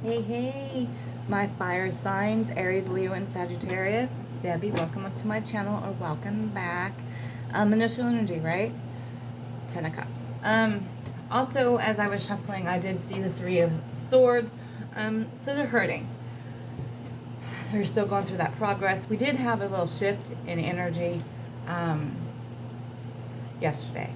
Hey, my fire signs, Aries, Leo, and Sagittarius. It's Debbie. Welcome to my channel, or welcome back. Initial energy, right? 10 of Cups. Also, as I was shuffling, I did see the Three of Swords. So they're hurting. They're still going through that progress. We did have a little shift in energy yesterday.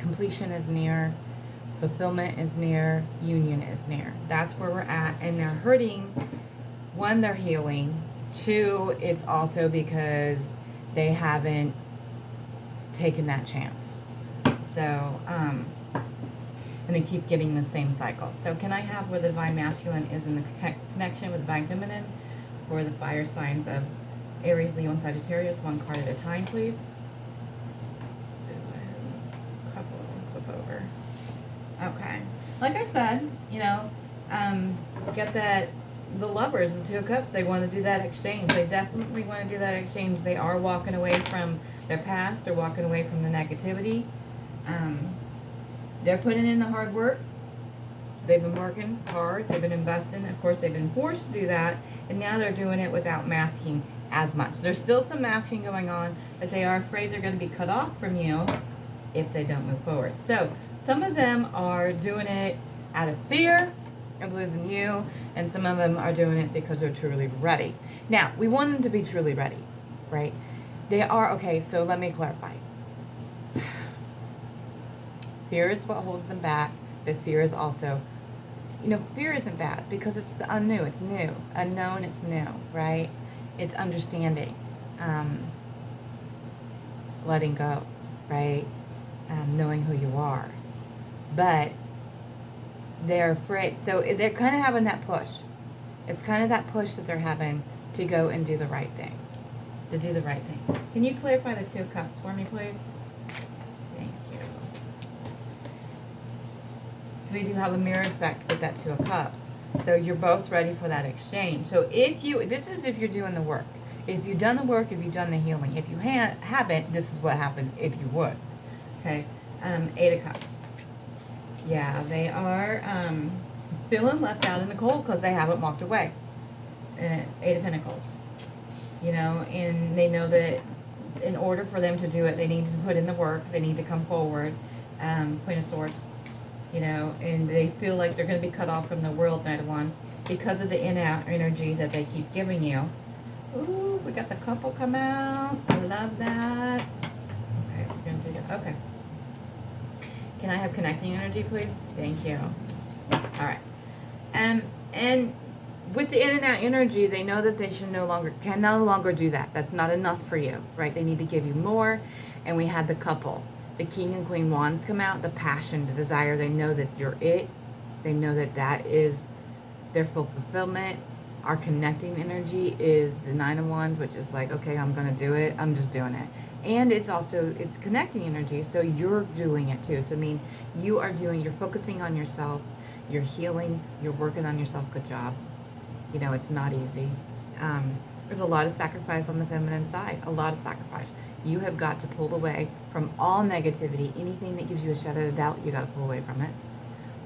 Completion is near, fulfillment is near, union is near. That's where we're at, and they're hurting. One, they're healing. Two, it's also because they haven't taken that chance. So, and they keep getting the same cycle. So can I have where the divine masculine is in the connection with divine feminine for the fire signs of Aries, Leo, and Sagittarius? One card at a time, please. Over. Okay. Like I said, you know, get that the lovers, the Two of Cups, they want to do that exchange. They definitely want to do that exchange. They are walking away from their past. They're walking away from the negativity. They're putting in the hard work. They've been working hard. They've been investing. Of course, they've been forced to do that. And now they're doing it without masking as much. There's still some masking going on, but they are afraid they're going to be cut off from you if they don't move forward. So some of them are doing it out of fear of losing you, and some of them are doing it because they're truly ready. Now, we want them to be truly ready, right? They are, okay, so let me clarify. Fear is what holds them back, but fear is also, you know, fear isn't bad because it's the unknown, it's new. Unknown, it's new, right? It's understanding, letting go, right? Knowing who you are. But they're afraid. So they're kind of having that push. It's kind of that push that they're having to go and do the right thing. To do the right thing. Can you clarify the Two of Cups for me, please? Thank you. So we do have a mirror effect with that Two of Cups. So you're both ready for that exchange. So if you, this is if you're doing the work. If you've done the work, if you've done the healing. If you haven't, this is what happened if you would. Okay, Eight of Cups. Yeah, they are feeling left out in the cold because they haven't walked away. Eight of Pentacles. You know, and they know that in order for them to do it, they need to put in the work. They need to come forward. Queen of Swords. You know, and they feel like they're going to be cut off from the world, Knight of Wands, because of the in-out energy that they keep giving you. Ooh, we got the couple come out. I love that. Okay, we're going to do that. Okay. Can I have connecting energy, please? Thank you. All right. And with the in and out energy, they know that they can no longer do that. That's not enough for you, right? They need to give you more. And we had the couple, the King and Queen Wands come out, the passion, the desire. They know that you're it. They know that that is their full fulfillment. Our connecting energy is the Nine of Wands, which is like, okay, I'm going to do it. I'm just doing it. And it's also, it's connecting energy, so you're doing it too. So I mean, you're focusing on yourself, you're healing, you're working on yourself. Good job. You know, it's not easy. There's a lot of sacrifice on the feminine side, a lot of sacrifice. You have got to pull away from all negativity. Anything that gives you a shadow of doubt, you got to pull away from it.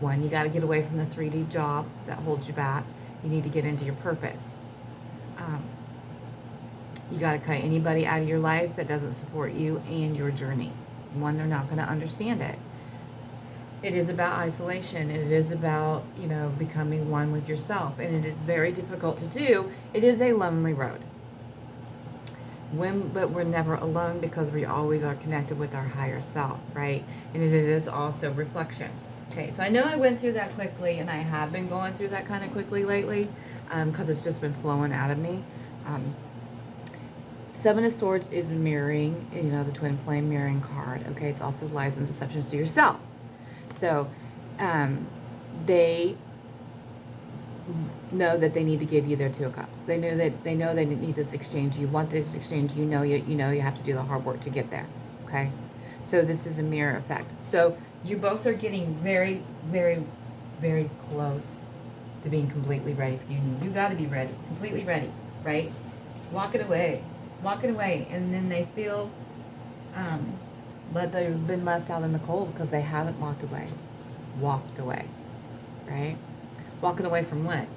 One, you got to get away from the 3D job that holds you back. You need to get into your purpose. You got to cut anybody out of your life that doesn't support you and your journey. One, they're not going to understand it. It is about isolation. It is about, you know, becoming one with yourself. And it is very difficult to do. It is a lonely road. But we're never alone because we always are connected with our higher self, right? And it is also reflections. Okay, so I know I went through that quickly, and I have been going through that kind of quickly lately because it's just been flowing out of me. Seven of Swords is mirroring, you know, the twin flame mirroring card. Okay, it's also lies and deceptions to yourself. So they know that they need to give you their Two of Cups. They know they need this exchange. You want this exchange. You know you have to do the hard work to get there. Okay, so this is a mirror effect. So you both are getting very, very, very close to being completely ready for union. You got to be ready, completely ready, right? Walking away, and then they feel but they've been left out in the cold because they haven't walked away. Walked away, right? Walking away from what?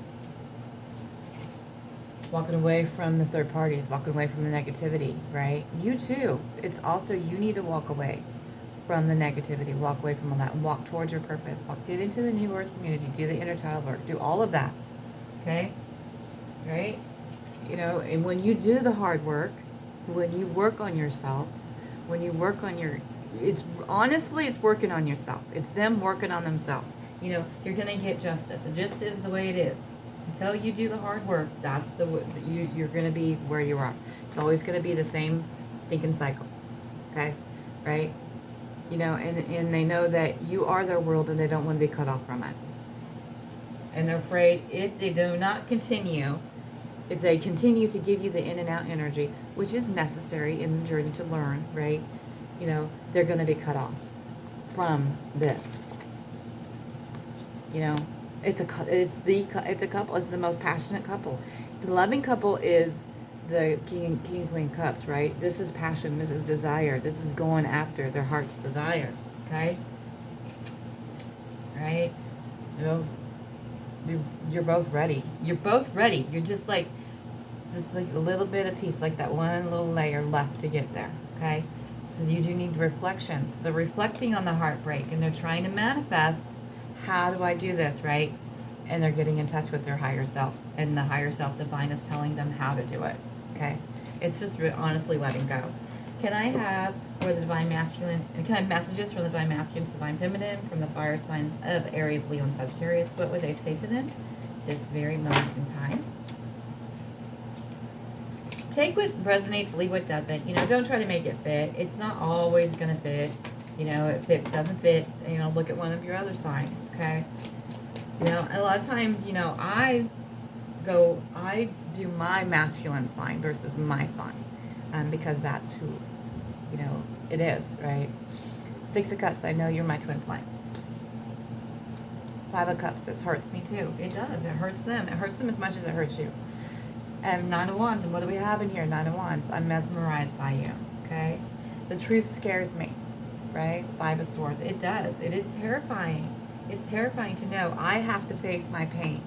Walking away from the third parties, walking away from the negativity, right? You too. It's also, you need to walk away from the negativity, walk away from all that, and walk towards your purpose. Get into the New Earth community, do the inner child work, do all of that, okay? Right? You know, and when you do the hard work, when you work on yourself, when you work on your, it's honestly, it's working on yourself. It's them working on themselves. You know, you're going to get justice. It just is the way it is. Until you do the hard work, that's the you're going to be where you are. It's always going to be the same stinking cycle. Okay? Right? You know, and they know that you are their world and they don't want to be cut off from it. And they're afraid if they do not continue, if they continue to give you the in and out energy, which is necessary in the journey to learn, right? You know, they're going to be cut off from this. You know, it's a couple. It's the most passionate couple. The loving couple is the king and queen cups, right? This is passion. This is desire. This is going after their heart's desire. Okay, right? You know, you're both ready. You're both ready. You're just like a little bit of piece, like that one little layer left to get there. Okay, so you do need reflections. They're reflecting on the heartbreak and they're trying to manifest. How do I do this, right? And they're getting in touch with their higher self, and the higher self divine is telling them how to do it. Okay, it's just honestly letting go. Can I have for the divine masculine? And can I have messages from the divine masculine to the divine feminine from the fire signs of Aries, Leo, and Sagittarius? What would they say to them this very moment in time? Take what resonates, leave what doesn't. You know, don't try to make it fit. It's not always going to fit. You know, if it doesn't fit, you know, look at one of your other signs, okay? You know, a lot of times, you know, I do my masculine sign versus my sign, because that's who, you know, it is, right? 6 of Cups, I know you're my twin flame. 5 of Cups, this hurts me too. It does, it hurts them. It hurts them as much as it hurts you. And 9 of Wands, and what do we have in here? 9 of Wands, I'm mesmerized by you, okay? The truth scares me, right? 5 of Swords, it does. It is terrifying. It's terrifying to know I have to face my pain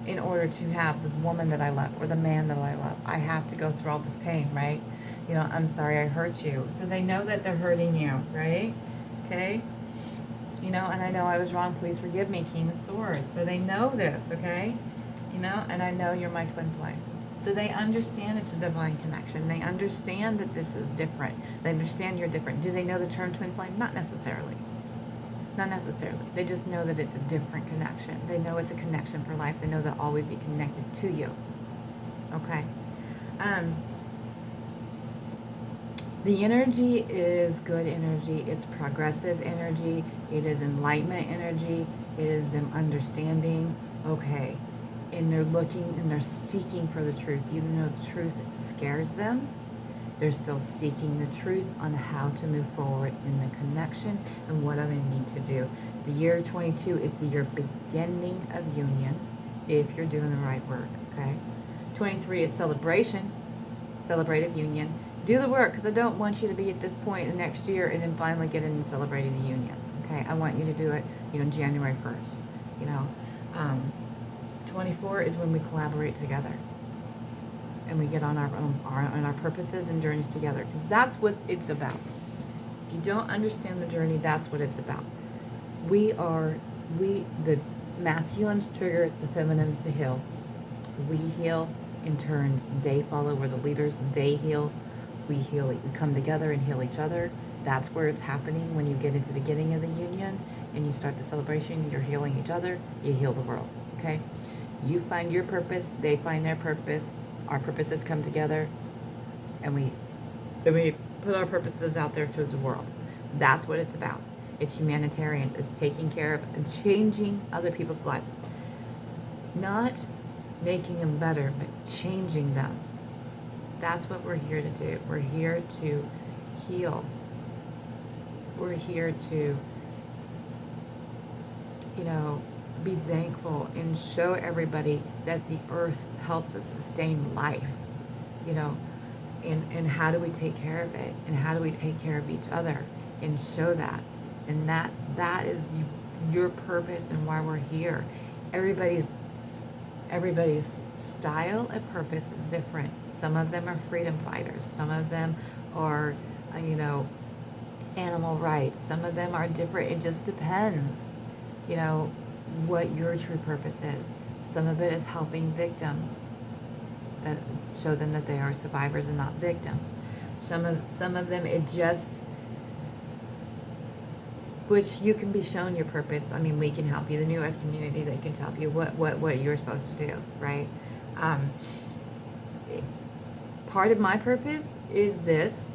in order to have this woman that I love or the man that I love. I have to go through all this pain, right? You know, I'm sorry I hurt you. So they know that they're hurting you, right? Okay? You know, and I know I was wrong. Please forgive me, King of Swords. So they know this, okay? You know, and I know you're my twin flame. So they understand it's a divine connection. They understand that this is different. They understand you're different. Do they know the term twin flame? Not necessarily. Not necessarily. They just know that it's a different connection. They know it's a connection for life. They know they'll always be connected to you. Okay? The energy is good energy. It's progressive energy. It is enlightenment energy. It is them understanding, okay, and they're looking and they're seeking for the truth. Even though the truth scares them, they're still seeking the truth on how to move forward in the connection and what do they need to do. The year 22 is the year beginning of union, if you're doing the right work, okay? 23 is celebration, celebrative union. Do the work, because I don't want you to be at this point in next year and then finally get into celebrating the union, okay? I want you to do it, you know, January 1st, you know. 24 is when we collaborate together. And we get on our own, on our purposes and journeys together, because that's what it's about. If you don't understand the journey, that's what it's about. The masculines trigger the feminines to heal. We heal in turns. They follow. We're the leaders. They heal. We heal. We come together and heal each other. That's where it's happening when you get into the beginning of the union and you start the celebration. You're healing each other. You heal the world. Okay? You find your purpose. They find their purpose. Our purposes come together, and we put our purposes out there to the world. That's what it's about. It's humanitarians. It's taking care of and changing other people's lives. Not making them better, but changing them. That's what we're here to do. We're here to heal. We're here to, you know, be thankful and show everybody that the earth helps us sustain life. You know, and how do we take care of it, and how do we take care of each other and show that. And that is your purpose and why we're here. Everybody's style of purpose is different. Some of them are freedom fighters, some of them are you know, animal rights, some of them are different. It just depends, you know, what your true purpose is. Some of it is helping victims, that show them that they are survivors and not victims. Some of them, it just, which you can be shown your purpose. I mean, we can help you. The New Earth community, they can tell you what you're supposed to do, right? Part of my purpose is this,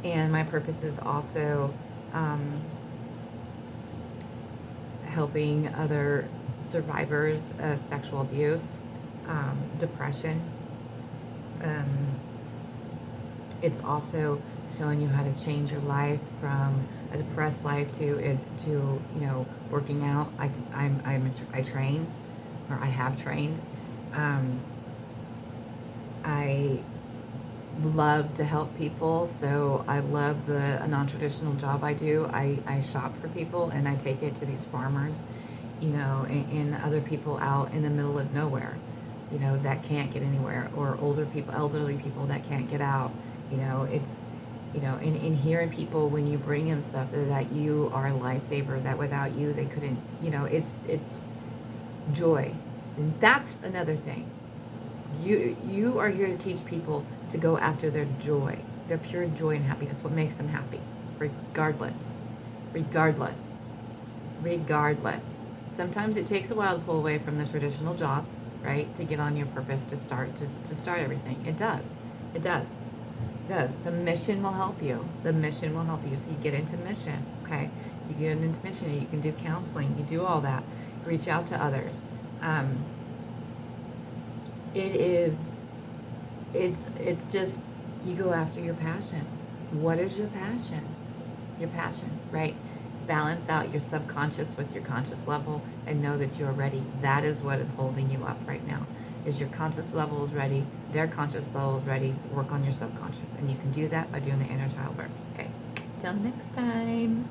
and my purpose is also helping other survivors of sexual abuse, depression. It's also showing you how to change your life from a depressed life to you know, working out. I train, or I have trained. I love to help people, so I love a non-traditional job I do. I shop for people and I take it to these farmers, you know, and other people out in the middle of nowhere, you know, that can't get anywhere, or elderly people that can't get out. You know, it's, you know, in hearing people, when you bring them stuff, that you are a lifesaver, that without you they couldn't, you know, it's joy. And that's another thing. You are here to teach people to go after their joy, their pure joy and happiness, what makes them happy, regardless. Sometimes it takes a while to pull away from the traditional job, right, to get on your purpose, to start everything. It does. So mission will help you. The mission will help you. So you get into mission, okay? You get into mission, you can do counseling, you do all that. Reach out to others. It's just, you go after your passion. What is your passion? Your passion, right? Balance out your subconscious with your conscious level and know that you're ready. That is what is holding you up right now. Is your conscious level is ready, their conscious level is ready. Work on your subconscious, and you can do that by doing the inner child work. Okay, till next time.